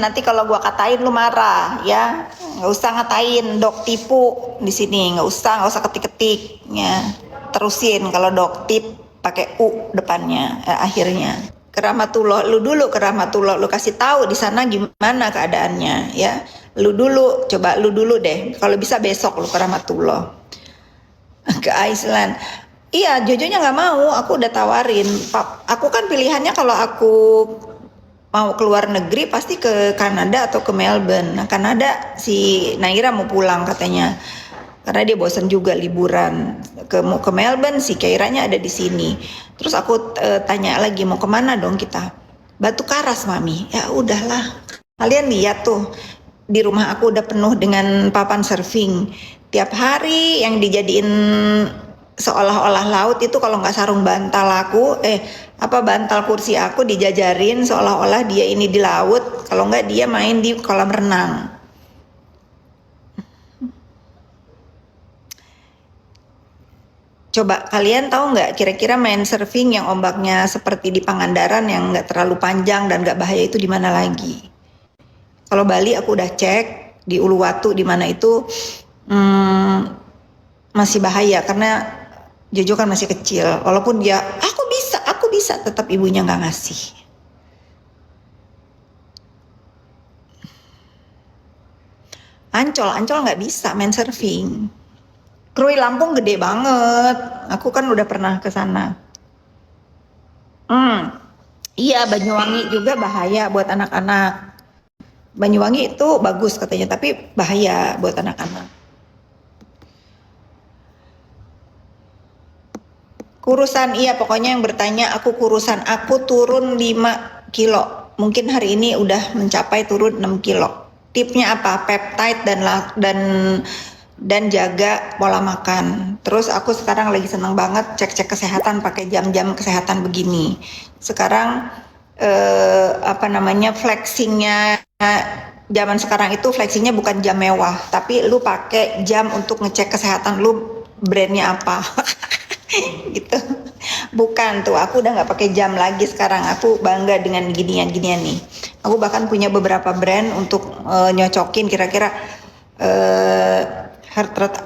nanti kalau gua katain lu marah ya. Nggak usah ngatain dok tipu di sini, nggak usah ketik-ketik ya. Terusin kalau dok tip pakai u depannya akhirnya. Ke Rahmatullah, lu dulu ke Rahmatullah, lu kasih tahu di sana gimana keadaannya ya. Lu dulu, coba lu dulu deh. Kalau bisa besok lu ke Rahmatullah. Ke Iceland. Iya, Jojonya nggak mau. Aku udah tawarin. Aku kan pilihannya kalau aku mau keluar negeri pasti ke Kanada atau ke Melbourne. Nah, Kanada si Naira mau pulang katanya. Karena dia bosan juga liburan. Mau ke Melbourne si Kairanya ada di sini. Terus aku tanya lagi mau kemana dong kita? Batu Karas mami. Ya udahlah. Kalian lihat tuh di rumah aku udah penuh dengan papan surfing. Tiap hari yang dijadiin seolah-olah laut itu kalau nggak sarung bantal aku, bantal kursi aku dijajarin seolah-olah dia ini di laut, kalau nggak dia main di kolam renang. Coba kalian tahu nggak kira-kira main surfing yang ombaknya seperti di Pangandaran yang nggak terlalu panjang dan nggak bahaya itu di mana lagi? Kalau Bali aku udah cek di Uluwatu di mana itu masih bahaya karena Jojo kan masih kecil. Walaupun dia aku bisa tetap ibunya nggak ngasih. Ancol nggak bisa main surfing. Krui Lampung gede banget. Aku kan udah pernah ke sana. Iya, Banyuwangi juga bahaya buat anak-anak. Banyuwangi itu bagus katanya, tapi bahaya buat anak-anak. Kurusan, iya pokoknya yang bertanya aku kurusan, aku turun 5 kilo. Mungkin hari ini udah mencapai turun 6 kilo. Tipnya apa? Peptide dan jaga pola makan. Terus aku sekarang lagi seneng banget cek-cek kesehatan pakai jam-jam kesehatan begini. Sekarang flexingnya zaman sekarang itu flexingnya bukan jam mewah, tapi lu pakai jam untuk ngecek kesehatan lu brandnya apa. Gitu. Bukan tuh, aku udah nggak pakai jam lagi sekarang. Aku bangga dengan ginian-ginian nih. Aku bahkan punya beberapa brand untuk nyocokin kira-kira heart rate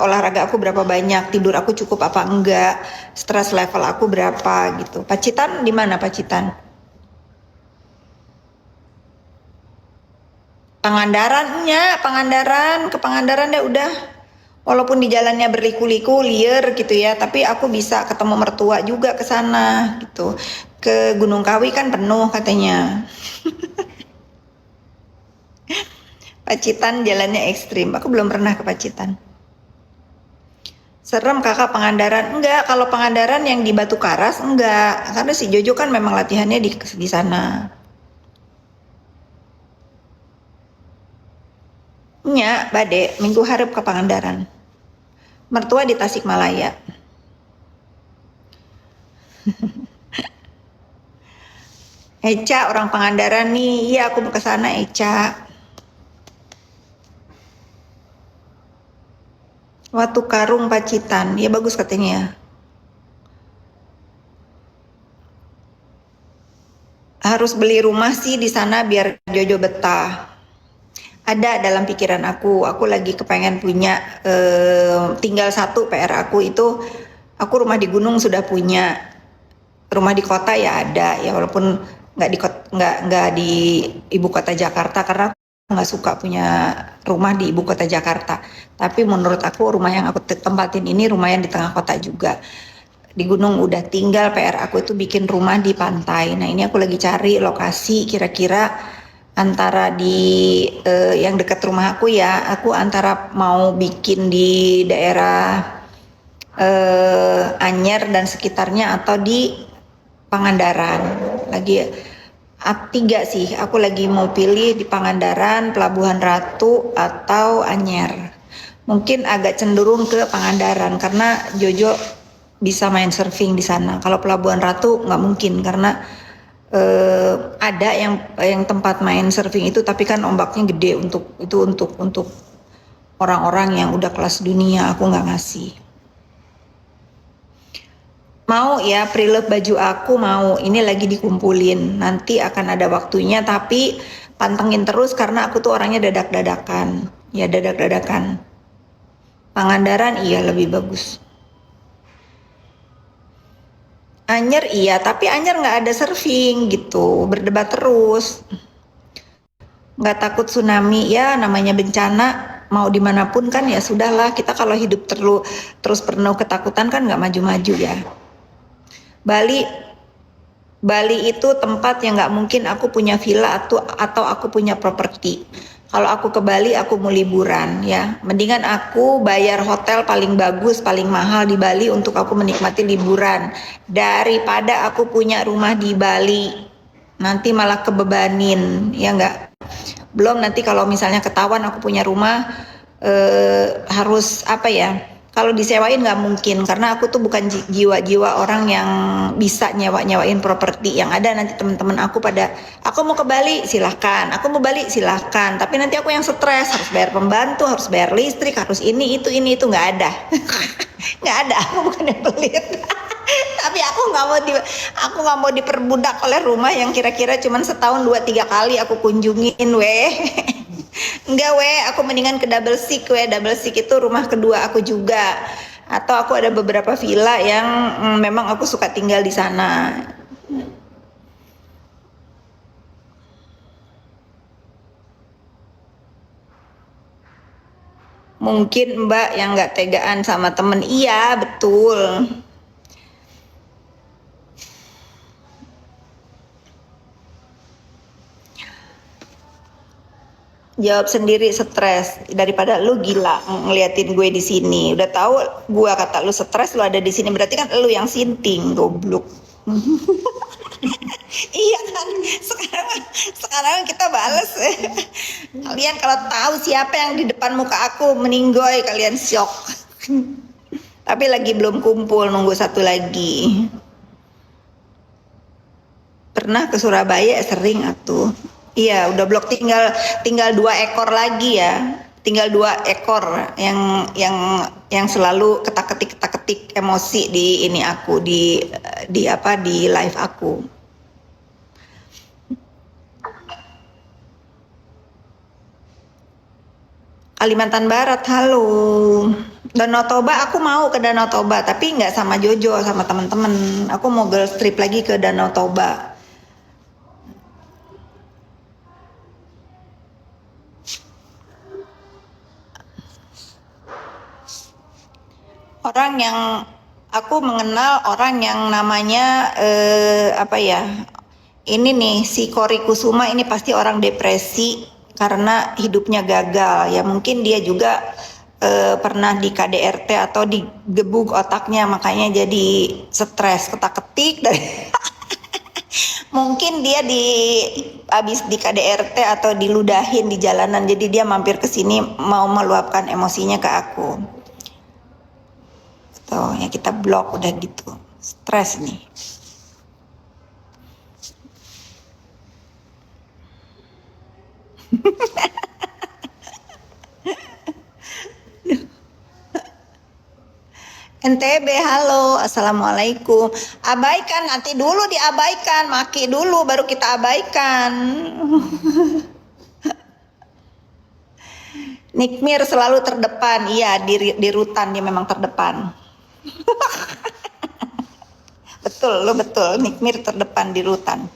olahraga aku berapa banyak, tidur aku cukup apa enggak, stress level aku berapa gitu. Pacitan di mana Pacitan? Pangandaran, ke Pangandaran deh udah. Walaupun di jalannya berliku-liku, liar gitu ya, tapi aku bisa ketemu mertua juga ke sana gitu. Ke Gunung Kawi kan penuh katanya. Pacitan jalannya ekstrim. Aku belum pernah ke Pacitan. Serem kakak Pangandaran. Enggak, kalau Pangandaran yang di Batu Karas enggak. Karena si Jojo kan memang latihannya di sana. Nya, Bade, minggu harap ke Pangandaran. Mertua di Tasikmalaya. Eca orang Pangandaran nih. Iya, aku mau ke sana Eca. Watu Karung Pacitan. Ya bagus katanya. Harus beli rumah sih di sana biar Jojo betah. Ada dalam pikiran aku lagi kepengen punya tinggal satu PR aku itu, aku rumah di gunung sudah punya, rumah di kota ya ada ya walaupun nggak di ibu kota Jakarta karena aku nggak suka punya rumah di ibu kota Jakarta, tapi menurut aku rumah yang aku tempatin ini rumah yang di tengah kota juga. Di gunung udah tinggal, PR aku itu bikin rumah di pantai. Nah ini aku lagi cari lokasi kira-kira antara di yang dekat rumah aku ya, aku antara mau bikin di daerah Anyer dan sekitarnya atau di Pangandaran. Lagi tiga sih, aku lagi mau pilih di Pangandaran, Pelabuhan Ratu atau Anyer. Mungkin agak cenderung ke Pangandaran karena Jojo bisa main surfing di sana. Kalau Pelabuhan Ratu nggak mungkin karena ada yang tempat main surfing itu tapi kan ombaknya gede untuk orang-orang yang udah kelas dunia, aku nggak ngasih. Mau ya, pre-love baju aku mau. Ini lagi dikumpulin. Nanti akan ada waktunya, tapi pantengin terus karena aku tuh orangnya dadak-dadakan. Ya dadak-dadakan. Pangandaran iya lebih bagus. Anyer iya, tapi Anyer nggak ada surfing gitu. Berdebat terus. Nggak takut tsunami ya, namanya bencana. Mau dimanapun kan ya sudahlah. Kita kalau hidup terus penuh ketakutan kan nggak maju-maju ya. Bali Bali itu tempat yang nggak mungkin aku punya villa atau aku punya properti. Kalau aku ke Bali, aku mau liburan ya. Mendingan aku bayar hotel paling bagus, paling mahal di Bali untuk aku menikmati liburan daripada aku punya rumah di Bali. Nanti malah kebebanin, ya nggak? Belum nanti kalau misalnya ketahuan aku punya rumah harus apa ya? Kalau disewain nggak mungkin karena aku tuh bukan jiwa-jiwa orang yang bisa nyewain properti. Yang ada nanti teman-teman aku pada aku mau ke Bali silahkan, aku mau Bali silahkan. Tapi nanti aku yang stres harus bayar pembantu, harus bayar listrik, harus ini itu nggak ada, nggak ada. Aku bukan yang pelit. Tapi aku nggak mau diperbudak oleh rumah yang kira-kira cuman setahun 2-3 kali aku kunjungin weh. Enggak weh, aku mendingan ke Double Sik weh. Double Sik itu rumah kedua aku juga. Atau aku ada beberapa villa yang memang aku suka tinggal di sana. Mungkin Mbak yang nggak tegaan sama temen. Iya, betul. Jawab sendiri stres daripada lu gila ngeliatin gue di sini. Udah tahu gue kata lu stres lu ada di sini berarti kan lu yang sinting goblok. Iya kan sekarang kita bales. Kalian kalau tahu siapa yang di depan muka aku meninggoy kalian shock. Tapi lagi belum kumpul nunggu satu lagi. Pernah ke Surabaya sering atuh. Iya, udah blok tinggal 2 ekor lagi ya. Tinggal 2 ekor yang selalu ketak-ketik emosi di ini aku di live aku. Kalimantan Barat, halo. Danau Toba aku mau ke Danau Toba tapi nggak sama Jojo sama temen-temen. Aku mau girls trip lagi ke Danau Toba. Orang yang aku mengenal orang yang namanya apa ya? Ini nih si Kori Kusuma ini pasti orang depresi karena hidupnya gagal. Ya mungkin dia juga pernah di KDRT atau digebuk otaknya makanya jadi stres ketak-ketik dari mungkin dia habis di KDRT atau diludahin di jalanan jadi dia mampir ke sini mau meluapkan emosinya ke aku. Tuh, ya kita blok udah gitu. Stres nih. NTB, halo, assalamualaikum. Abaikan nanti dulu diabaikan, maki dulu baru kita abaikan. Nikmir selalu terdepan, iya di rutan dia memang terdepan. Betul, lo betul. Nikmir terdepan di rutan.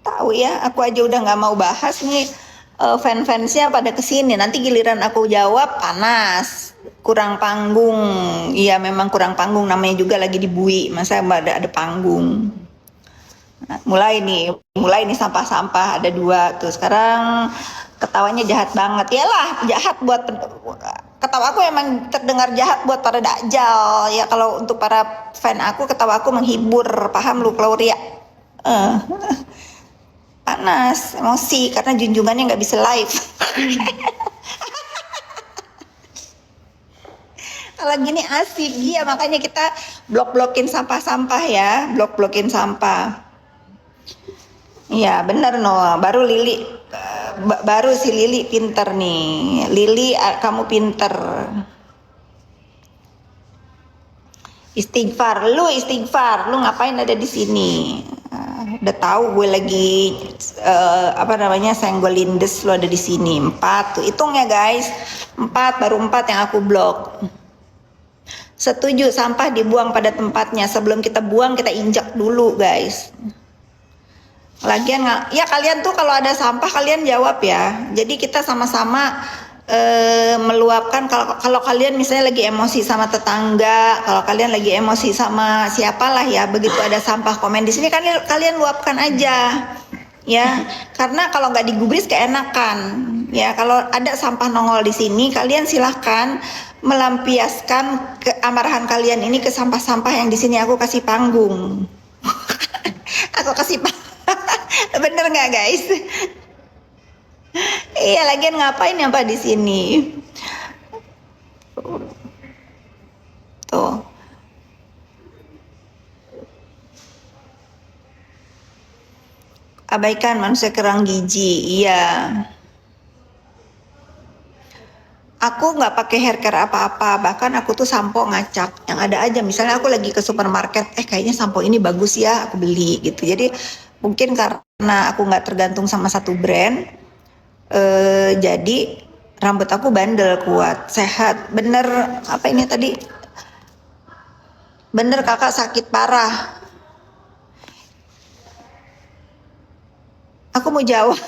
Tahu ya, aku aja udah nggak mau bahas nih fan-fansnya pada kesini. Nanti giliran aku jawab panas, kurang panggung. Iya memang kurang panggung. Namanya juga lagi dibui. Masa ada panggung. Nah, mulai nih sampah-sampah ada 2 tuh. Sekarang ketawanya jahat banget. Yalah, jahat buat ketawa aku emang terdengar jahat buat para dakjal ya. Kalau untuk para fan aku ketawa aku menghibur, paham lu Claudia? Panas emosi karena junjungannya nggak bisa live. Kalau gini asik ya makanya kita blok-blokin sampah-sampah ya, blok-blokin sampah. Iya bener no, baru si Lili pinter nih. Lili kamu pinter. Istighfar, lu ngapain ada di sini? Udah tahu gue lagi apa namanya senggol lindes, lu ada di sini. 4 tuh, hitung ya guys. 4 baru 4 yang aku blok. Setuju sampah dibuang pada tempatnya. Sebelum kita buang kita injak dulu guys. Lagian ya kalian tuh kalau ada sampah kalian jawab ya. Jadi kita sama-sama meluapkan. Kalau kalian misalnya lagi emosi sama tetangga, kalau kalian lagi emosi sama siapalah ya, begitu ada sampah komen di sini kalian luapkan aja ya, karena kalau nggak digubris keenakan ya. Kalau ada sampah nongol di sini kalian silahkan melampiaskan keamarahan kalian ini ke sampah-sampah yang di sini. Aku kasih panggung. Aku kasih bener nggak guys? Iya, lagian ngapain ya Pak di sini? Tuh. Abaikan manusia kurang gizi. Iya. Aku nggak pakai hair care apa-apa, bahkan aku tuh sampo ngacak yang ada aja. Misalnya aku lagi ke supermarket, kayaknya sampo ini bagus ya, aku beli gitu. Jadi mungkin karena aku nggak tergantung sama satu brand, jadi rambut aku bandel, kuat, sehat. Bener apa ini tadi? Bener kakak sakit parah. Aku mau jawab.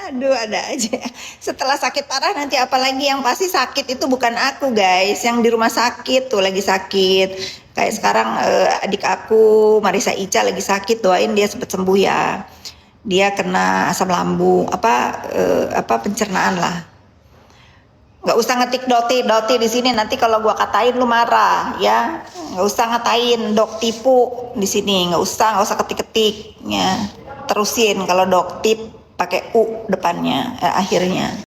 Aduh, ada aja. Setelah sakit parah nanti apalagi, yang pasti sakit itu bukan aku guys. Yang di rumah sakit tuh lagi sakit. Kayak sekarang adik aku Marisa Ica lagi sakit, doain dia cepet sembuh ya. Dia kena asam lambung, apa pencernaan lah. Nggak usah ngetik doti di sini, nanti kalau gua katain lu marah ya. Nggak usah ngatain dok tipu di sini, nggak usah ketik-ketik ya. Terusin kalau dok tip pakai U depannya, akhirnya.